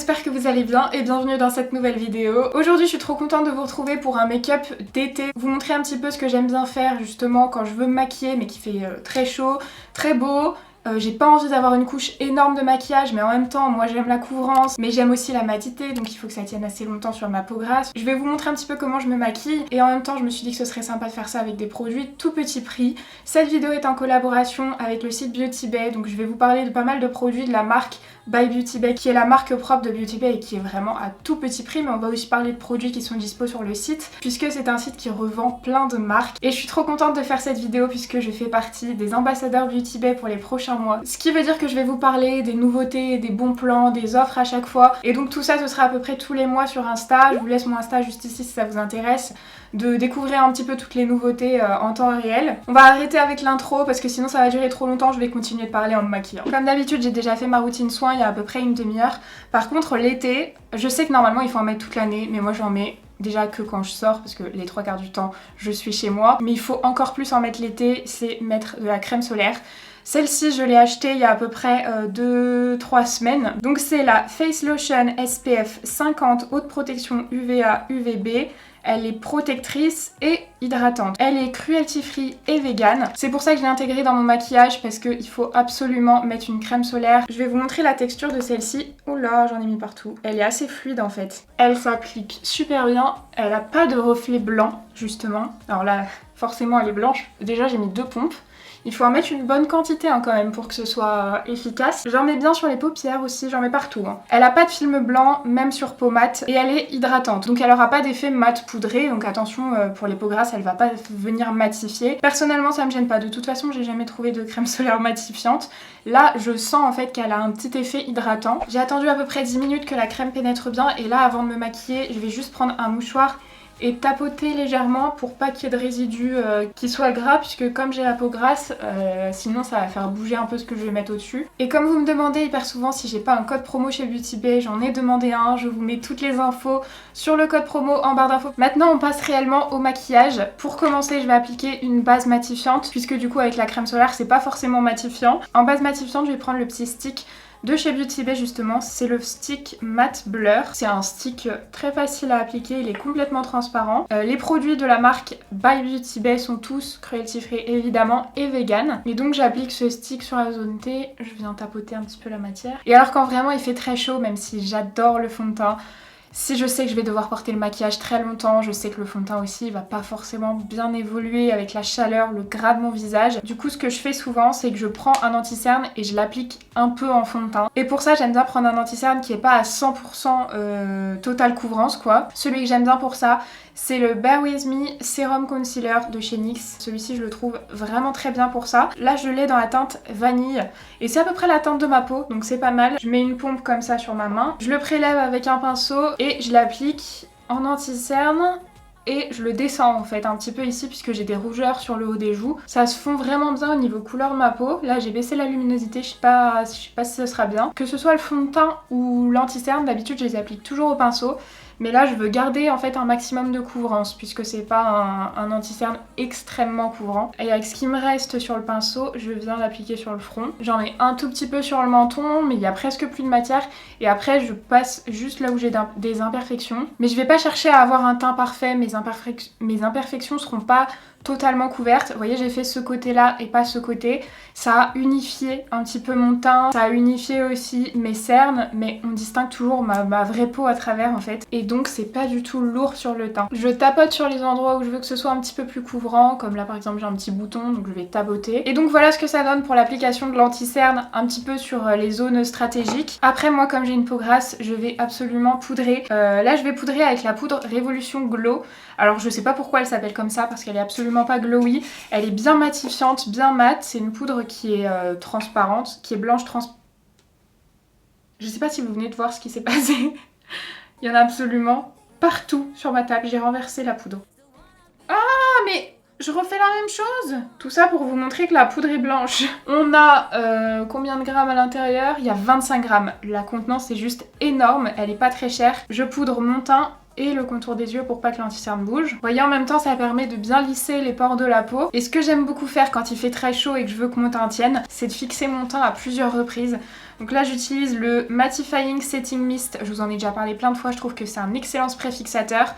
j'espère que vous allez bien et bienvenue dans cette nouvelle vidéo. Aujourd'hui je suis trop contente de vous retrouver pour un make-up d'été. Vous montrer un petit peu ce que j'aime bien faire justement quand je veux me maquiller mais qui fait très chaud, très beau. J'ai pas envie d'avoir une couche énorme de maquillage, mais en même temps moi j'aime la couvrance, mais j'aime aussi la matité, donc il faut que ça tienne assez longtemps sur ma peau grasse. Je vais vous montrer un petit peu comment je me maquille, et en même temps je me suis dit que ce serait sympa de faire ça avec des produits tout petit prix. Cette vidéo est en collaboration avec le site Beauty Bay, donc je vais vous parler de pas mal de produits de la marque By Beauty Bay, qui est la marque propre de Beauty Bay et qui est vraiment à tout petit prix, mais on va aussi parler de produits qui sont dispo sur le site, puisque c'est un site qui revend plein de marques. Et je suis trop contente de faire cette vidéo puisque je fais partie des ambassadeurs Beauty Bay pour les prochains mois. Ce qui veut dire que je vais vous parler des nouveautés, des bons plans, des offres à chaque fois. Et donc tout ça, ce sera à peu près tous les mois sur Insta. Je vous laisse mon Insta juste ici si ça vous intéresse, de découvrir un petit peu toutes les nouveautés en temps réel. On va arrêter avec l'intro parce que sinon ça va durer trop longtemps, je vais continuer de parler en me maquillant. Comme d'habitude, j'ai déjà fait ma routine soin il y a à peu près une demi-heure. Par contre, l'été, je sais que normalement il faut en mettre toute l'année, mais moi j'en mets déjà que quand je sors, parce que les 3/4 du temps je suis chez moi. Mais il faut encore plus en mettre l'été, c'est mettre de la crème solaire. Celle-ci, je l'ai achetée il y a à peu près 2-3 semaines. Donc c'est la Face Lotion SPF 50 haute protection UVA UVB. Elle est protectrice et hydratante. Elle est cruelty free et vegan. C'est pour ça que je l'ai intégrée dans mon maquillage parce qu'il faut absolument mettre une crème solaire. Je vais vous montrer la texture de celle-ci. Oh là, j'en ai mis partout. Elle est assez fluide en fait. Elle s'applique super bien. Elle n'a pas de reflet blanc justement. Alors là, forcément elle est blanche. Déjà j'ai mis 2 pompes. Il faut en mettre une bonne quantité quand même pour que ce soit efficace. J'en mets bien sur les paupières aussi, j'en mets partout. Elle a pas de film blanc, même sur peau mate, et elle est hydratante. Donc elle aura pas d'effet mat poudré, donc attention pour les peaux grasses, elle va pas venir matifier. Personnellement ça me gêne pas, de toute façon j'ai jamais trouvé de crème solaire matifiante. Là je sens en fait qu'elle a un petit effet hydratant. J'ai attendu à peu près 10 minutes que la crème pénètre bien, et là avant de me maquiller, je vais juste prendre un mouchoir et tapoter légèrement pour pas qu'il y ait de résidus qui soient gras, puisque comme j'ai la peau grasse, sinon ça va faire bouger un peu ce que je vais mettre au-dessus. Et comme vous me demandez hyper souvent si j'ai pas un code promo chez Beauty Bay, j'en ai demandé un, je vous mets toutes les infos sur le code promo en barre d'infos. Maintenant on passe réellement au maquillage. Pour commencer, je vais appliquer une base matifiante, puisque du coup avec la crème solaire c'est pas forcément matifiant. En base matifiante, je vais prendre le petit stick de chez Beauty Bay justement, c'est le stick Matte Blur. C'est un stick très facile à appliquer, il est complètement transparent. Les produits de la marque By Beauty Bay sont tous cruelty free évidemment et vegan. Et donc j'applique ce stick sur la zone T, je viens tapoter un petit peu la matière. Et alors quand vraiment il fait très chaud, même si j'adore le fond de teint, si je sais que je vais devoir porter le maquillage très longtemps, je sais que le fond de teint aussi va pas forcément bien évoluer avec la chaleur, le gras de mon visage. Du coup ce que je fais souvent c'est que je prends un anti-cerne et je l'applique un peu en fond de teint. Et pour ça j'aime bien prendre un anti-cerne qui est pas à 100% total couvrance quoi. Celui que j'aime bien pour ça c'est le Bare With Me Serum Concealer de chez NYX. Celui-ci je le trouve vraiment très bien pour ça. Là je l'ai dans la teinte vanille et c'est à peu près la teinte de ma peau, donc c'est pas mal. Je mets une pompe comme ça sur ma main, je le prélève avec un pinceau et je l'applique en anti-cerne. Et je le descends en fait un petit peu ici puisque j'ai des rougeurs sur le haut des joues. Ça se fond vraiment bien au niveau couleur de ma peau. Là j'ai baissé la luminosité, je sais pas si ce sera bien. Que ce soit le fond de teint ou l'anti-cerne, d'habitude je les applique toujours au pinceau. Mais là je veux garder en fait un maximum de couvrance puisque c'est pas un anti-cerne extrêmement couvrant. Et avec ce qui me reste sur le pinceau, je viens l'appliquer sur le front. J'en mets un tout petit peu sur le menton, mais il y a presque plus de matière. Et après je passe juste là où j'ai des imperfections. Mais je vais pas chercher à avoir un teint parfait, mes imperfections seront pas totalement couvertes. Vous voyez j'ai fait ce côté là et pas ce côté. Ça a unifié un petit peu mon teint, ça a unifié aussi mes cernes, mais on distingue toujours ma vraie peau à travers en fait. Et donc c'est pas du tout lourd sur le teint. Je tapote sur les endroits où je veux que ce soit un petit peu plus couvrant, comme là par exemple j'ai un petit bouton donc je vais tapoter. Et donc voilà ce que ça donne pour l'application de l'anti-cerne un petit peu sur les zones stratégiques. Après moi comme j'ai une peau grasse, je vais absolument poudrer. Là je vais poudrer avec la poudre Révolution Glow. Alors je sais pas pourquoi elle s'appelle comme ça parce qu'elle est absolument pas glowy. Elle est bien matifiante, bien mate. C'est une poudre qui est transparente, qui est blanche transparente. Je sais pas si vous venez de voir ce qui s'est passé. Il y en a absolument partout sur ma table. J'ai renversé la poudre. Ah mais je refais la même chose. Tout ça pour vous montrer que la poudre est blanche. On a combien de grammes à l'intérieur? Il y a 25 grammes. La contenance est juste énorme. Elle est pas très chère. Je poudre mon teint et le contour des yeux pour pas que l'anti-cerne bouge. Vous voyez, en même temps ça permet de bien lisser les pores de la peau. Et ce que j'aime beaucoup faire quand il fait très chaud et que je veux que mon teint tienne, c'est de fixer mon teint à plusieurs reprises. Donc là j'utilise le Mattifying Setting Mist, je vous en ai déjà parlé plein de fois, je trouve que c'est un excellent spray fixateur.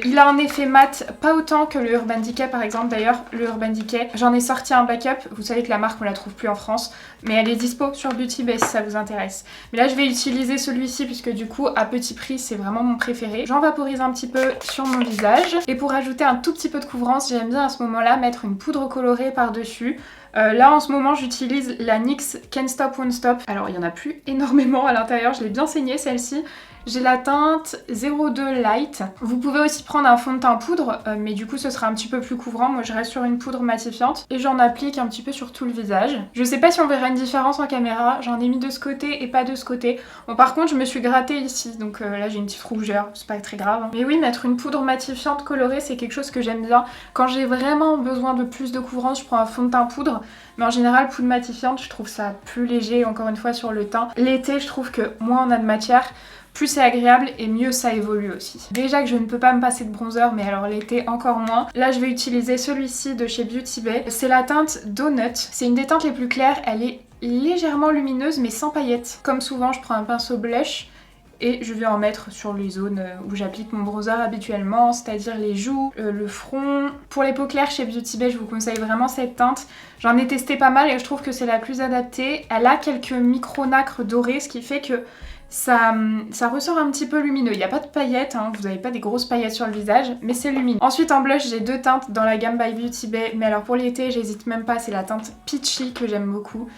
Il a un effet mat, pas autant que le Urban Decay par exemple. D'ailleurs le Urban Decay, j'en ai sorti un backup, vous savez que la marque on la trouve plus en France, mais elle est dispo sur Beauty Bay si ça vous intéresse. Mais là je vais utiliser celui-ci puisque du coup à petit prix c'est vraiment mon préféré. J'en vaporise un petit peu sur mon visage et pour ajouter un tout petit peu de couvrance, j'aime bien à ce moment là mettre une poudre colorée par dessus. Là en ce moment j'utilise la NYX Can't Stop Won't Stop. Alors il n'y en a plus énormément à l'intérieur, je l'ai bien saignée celle-ci. J'ai la teinte 02 Light. Vous pouvez aussi prendre un fond de teint poudre, mais du coup ce sera un petit peu plus couvrant. Moi je reste sur une poudre matifiante et j'en applique un petit peu sur tout le visage. Je sais pas si on verra une différence en caméra, j'en ai mis de ce côté et pas de ce côté. Bon par contre je me suis grattée ici, donc là j'ai une petite rougeur, c'est pas très grave. Mais oui, mettre une poudre matifiante colorée c'est quelque chose que j'aime bien. Quand j'ai vraiment besoin de plus de couvrance, je prends un fond de teint poudre. Mais en général, poudre matifiante, je trouve ça plus léger, encore une fois, sur le teint. L'été, je trouve que moins on a de matière, plus c'est agréable et mieux ça évolue aussi. Déjà que je ne peux pas me passer de bronzer, mais alors l'été encore moins. Là, je vais utiliser celui-ci de chez Beauty Bay. C'est la teinte Donut. C'est une des teintes les plus claires. Elle est légèrement lumineuse, mais sans paillettes. Comme souvent, je prends un pinceau blush et je vais en mettre sur les zones où j'applique mon bronzer habituellement, c'est-à-dire les joues, le front. Pour les peaux claires chez Beauty Bay, je vous conseille vraiment cette teinte. J'en ai testé pas mal et je trouve que c'est la plus adaptée. Elle a quelques micro-nacres dorés, ce qui fait que ça ressort un petit peu lumineux. Il n'y a pas de paillettes, hein, vous n'avez pas des grosses paillettes sur le visage, mais c'est lumineux. Ensuite en blush, j'ai deux teintes dans la gamme by Beauty Bay, mais alors pour l'été, j'hésite même pas, c'est la teinte Peachy que j'aime beaucoup.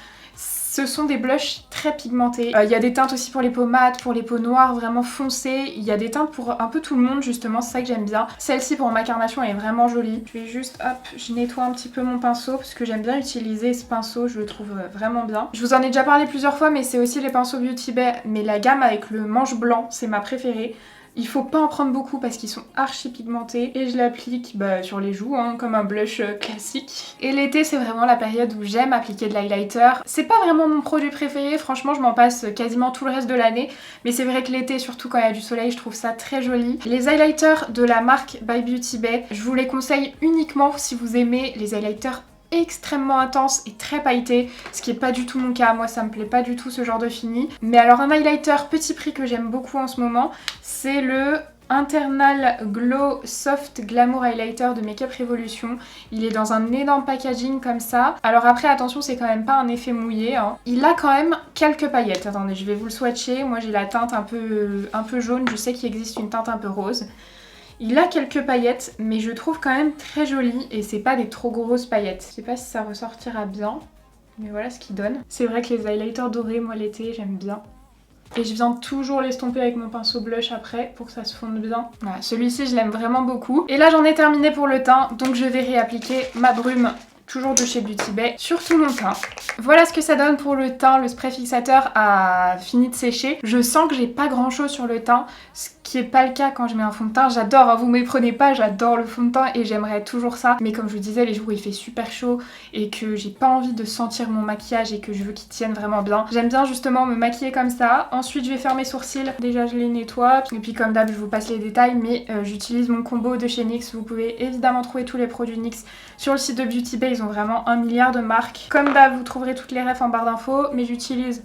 Ce sont des blushs très pigmentés. Il y a des teintes aussi pour les peaux mates, pour les peaux noires vraiment foncées. Il y a des teintes pour un peu tout le monde justement, c'est ça que j'aime bien. Celle-ci pour ma carnation elle est vraiment jolie. Je vais juste, hop, je nettoie un petit peu mon pinceau parce que j'aime bien utiliser ce pinceau, je le trouve vraiment bien. Je vous en ai déjà parlé plusieurs fois mais c'est aussi les pinceaux Beauty Bay, mais la gamme avec le manche blanc, c'est ma préférée. Il faut pas en prendre beaucoup parce qu'ils sont archi pigmentés et je l'applique sur les joues hein, comme un blush classique. Et l'été c'est vraiment la période où j'aime appliquer de l'highlighter. C'est pas vraiment mon produit préféré, franchement je m'en passe quasiment tout le reste de l'année, mais c'est vrai que l'été, surtout quand il y a du soleil, je trouve ça très joli. Les highlighters de la marque by Beauty Bay, je vous les conseille uniquement si vous aimez les highlighters extrêmement intense et très pailleté, ce qui est pas du tout mon cas, moi ça me plaît pas du tout ce genre de fini. Mais alors un highlighter petit prix que j'aime beaucoup en ce moment, c'est le Internal Glow Soft Glamour Highlighter de Makeup Revolution. Il est dans un énorme packaging comme ça. Alors après attention, c'est quand même pas un effet mouillé hein. Il a quand même quelques paillettes, attendez je vais vous le swatcher. Moi j'ai la teinte un peu jaune, je sais qu'il existe une teinte un peu rose. Il a quelques paillettes, mais je trouve quand même très joli et c'est pas des trop grosses paillettes. Je sais pas si ça ressortira bien, mais voilà ce qu'il donne. C'est vrai que les highlighters dorés, moi l'été, j'aime bien. Et je viens toujours l'estomper avec mon pinceau blush après pour que ça se fonde bien. Voilà, celui-ci je l'aime vraiment beaucoup. Et là j'en ai terminé pour le teint, donc je vais réappliquer ma brume, toujours de chez Beauty Bay, sur tout mon teint. Voilà ce que ça donne pour le teint, le spray fixateur a fini de sécher. Je sens que j'ai pas grand chose sur le teint, ce qui est pas le cas quand je mets un fond de teint. J'adore, hein, vous méprenez pas, j'adore le fond de teint et j'aimerais toujours ça. Mais comme je vous disais, les jours où il fait super chaud et que j'ai pas envie de sentir mon maquillage et que je veux qu'il tienne vraiment bien, j'aime bien justement me maquiller comme ça. Ensuite je vais faire mes sourcils, déjà je les nettoie. Et puis comme d'hab je vous passe les détails, mais j'utilise mon combo de chez NYX. Vous pouvez évidemment trouver tous les produits NYX sur le site de Beauty Bay, ils ont vraiment 1 milliard de marques. Comme d'hab vous trouverez toutes les refs en barre d'infos, mais j'utilise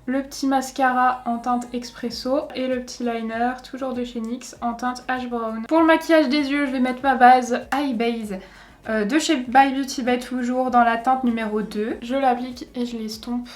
le petit mascara en teinte Expresso et le petit liner, toujours de chez NYX, en teinte Ash Brown. Pour le maquillage des yeux, je vais mettre ma base Eye Base de chez By Beauty Bay, toujours dans la teinte numéro 2. Je l'applique et je l'estompe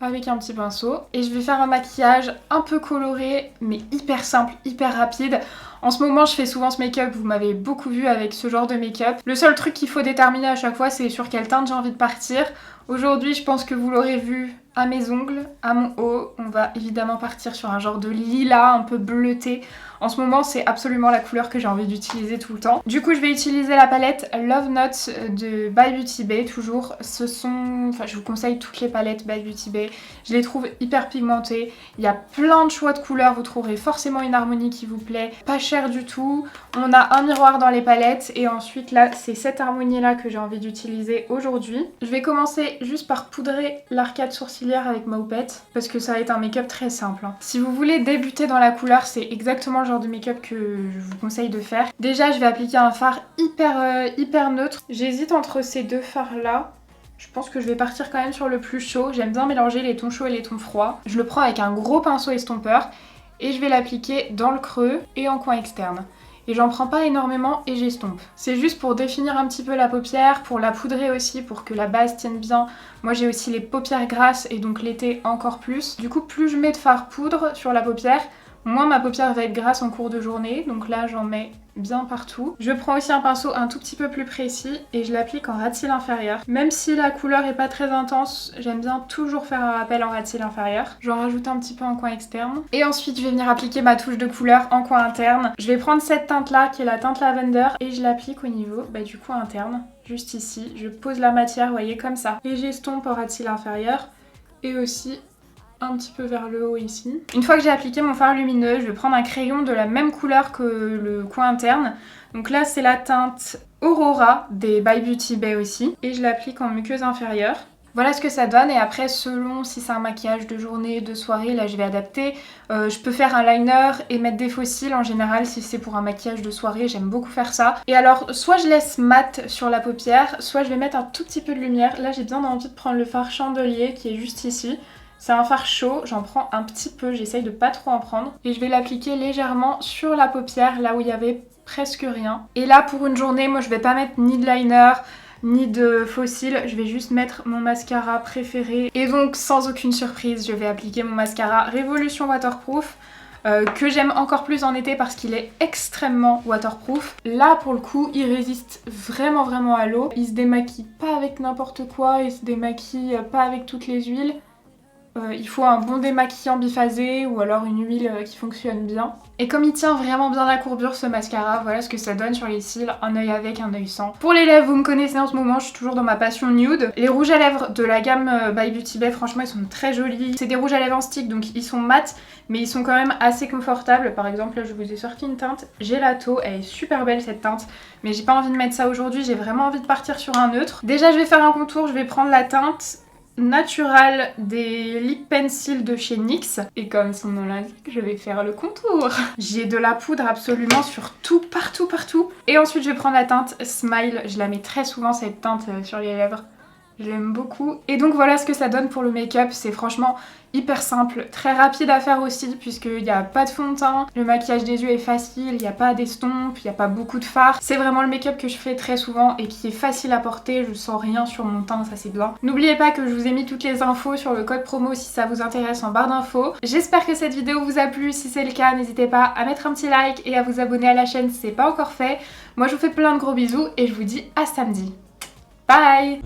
avec un petit pinceau. Et je vais faire un maquillage un peu coloré, mais hyper simple, hyper rapide. En ce moment, je fais souvent ce make-up, vous m'avez beaucoup vu avec ce genre de make-up. Le seul truc qu'il faut déterminer à chaque fois, c'est sur quelle teinte j'ai envie de partir. Aujourd'hui, je pense que vous l'aurez vu à mes ongles, à mon haut. On va évidemment partir sur un genre de lilas un peu bleuté. En ce moment, c'est absolument la couleur que j'ai envie d'utiliser tout le temps. Du coup, je vais utiliser la palette Love Notes de By Beauty Bay, toujours. Enfin, je vous conseille toutes les palettes By Beauty Bay. Je les trouve hyper pigmentées. Il y a plein de choix de couleurs. Vous trouverez forcément une harmonie qui vous plaît. Pas cher du tout. On a un miroir dans les palettes. Et ensuite, là, c'est cette harmonie-là que j'ai envie d'utiliser aujourd'hui. Je vais commencer juste par poudrer l'arcade sourcilière régulière avec ma houppette parce que ça va être un make-up très simple. Si vous voulez débuter dans la couleur, c'est exactement le genre de make-up que je vous conseille de faire. Déjà, je vais appliquer un fard hyper neutre. J'hésite entre ces deux fards là. Je pense que je vais partir quand même sur le plus chaud. J'aime bien mélanger les tons chauds et les tons froids. Je le prends avec un gros pinceau estompeur et je vais l'appliquer dans le creux et en coin externe. Et j'en prends pas énormément et j'estompe. C'est juste pour définir un petit peu la paupière, pour la poudrer aussi, pour que la base tienne bien. Moi j'ai aussi les paupières grasses et donc l'été encore plus. Du coup plus je mets de fard poudre sur la paupière, moins ma paupière va être grasse en cours de journée. Donc là j'en mets bien partout. Je prends aussi un pinceau un tout petit peu plus précis et je l'applique en ras de cils inférieur. Même si la couleur est pas très intense, j'aime bien toujours faire un rappel en ras de cils inférieur. J'en rajoute un petit peu en coin externe. Et ensuite je vais venir appliquer ma touche de couleur en coin interne. Je vais prendre cette teinte là qui est la teinte lavender et je l'applique au niveau du coin interne. Juste ici, je pose la matière, vous voyez, comme ça. Et j'estompe en ras de cils inférieur et aussi un petit peu vers le haut ici. Une fois que j'ai appliqué mon fard lumineux, je vais prendre un crayon de la même couleur que le coin interne. Donc là c'est la teinte Aurora des By Beauty Bay aussi. Et je l'applique en muqueuse inférieure. Voilà ce que ça donne et après selon si c'est un maquillage de journée, de soirée, là je vais adapter. Je peux faire un liner et mettre des faux cils en général si c'est pour un maquillage de soirée, j'aime beaucoup faire ça. Et alors soit je laisse mat sur la paupière, soit je vais mettre un tout petit peu de lumière. Là j'ai bien envie de prendre le fard chandelier qui est juste ici. C'est un fard chaud, j'en prends un petit peu, j'essaye de pas trop en prendre. Et je vais l'appliquer légèrement sur la paupière, là où il y avait presque rien. Et là pour une journée, moi je vais pas mettre ni de liner, ni de faux cils, je vais juste mettre mon mascara préféré. Et donc sans aucune surprise, je vais appliquer mon mascara Révolution Waterproof. Que j'aime encore plus en été parce qu'il est extrêmement waterproof. Là pour le coup il résiste vraiment à l'eau. Il se démaquille pas avec n'importe quoi, il se démaquille pas avec toutes les huiles. Il faut un bon démaquillant biphasé ou alors une huile qui fonctionne bien. Et comme il tient vraiment bien la courbure ce mascara, voilà ce que ça donne sur les cils, un œil avec, un œil sans. Pour les lèvres, vous me connaissez en ce moment, je suis toujours dans ma passion nude. Les rouges à lèvres de la gamme By Beauty Bay, franchement ils sont très jolis. C'est des rouges à lèvres en stick donc ils sont mat mais ils sont quand même assez confortables. Par exemple là je vous ai sorti une teinte Gelato, elle est super belle cette teinte. Mais j'ai pas envie de mettre ça aujourd'hui, j'ai vraiment envie de partir sur un neutre. Déjà je vais faire un contour, je vais prendre la teinte Natural des Lip Pencil de chez NYX. Et comme son nom l'indique, je vais faire le contour. J'ai de la poudre absolument sur tout, partout. Et ensuite je vais prendre la teinte Smile. Je la mets très souvent cette teinte sur les lèvres. J'aime beaucoup. Et donc voilà ce que ça donne pour le make-up. C'est franchement hyper simple, très rapide à faire aussi puisqu'il n'y a pas de fond de teint. Le maquillage des yeux est facile, il n'y a pas d'estompe, il n'y a pas beaucoup de fard. C'est vraiment le make-up que je fais très souvent et qui est facile à porter. Je sens rien sur mon teint, ça c'est bien. N'oubliez pas que je vous ai mis toutes les infos sur le code promo si ça vous intéresse en barre d'infos. J'espère que cette vidéo vous a plu. Si c'est le cas, n'hésitez pas à mettre un petit like et à vous abonner à la chaîne si c'est pas encore fait. Moi je vous fais plein de gros bisous et je vous dis à samedi. Bye!